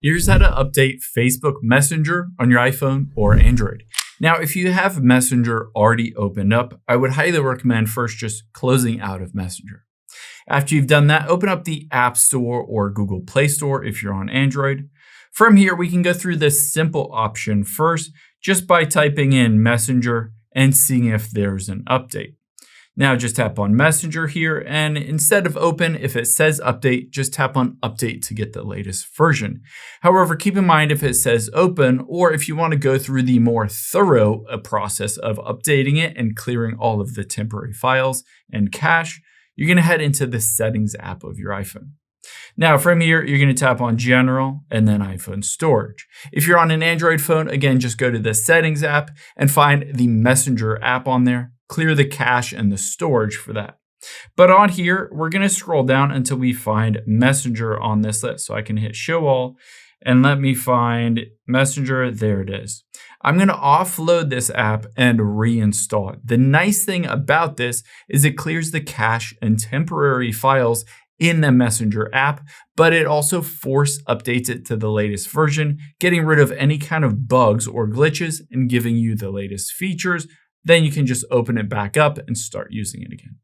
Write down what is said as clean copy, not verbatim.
Here's how to update Facebook Messenger on your iPhone or Android. Now, if you have Messenger already opened up, I would highly recommend first just closing out of Messenger. After you've done that, open up the App Store or Google Play Store if you're on Android. From here, we can go through this simple option first just by typing in Messenger and seeing if there's an update. Now just tap on Messenger here, and instead of open, if it says update, just tap on update to get the latest version. However, keep in mind if it says open, or if you want to go through the more thorough process of updating it and clearing all of the temporary files and cache, you're going to head into the settings app of your iPhone. Now from here, you're going to tap on General and then iPhone Storage. If you're on an Android phone, again, just go to the settings app and find the Messenger app on there. Clear the cache and the storage for that. But on here, we're going to scroll down until we find Messenger on this list. So I can hit Show All and let me find Messenger. There it is. I'm going to offload this app and reinstall it. The nice thing about this is it clears the cache and temporary files in the Messenger app, but it also force updates it to the latest version, getting rid of any kind of bugs or glitches and giving you the latest features. Then you can just open it back up and start using it again.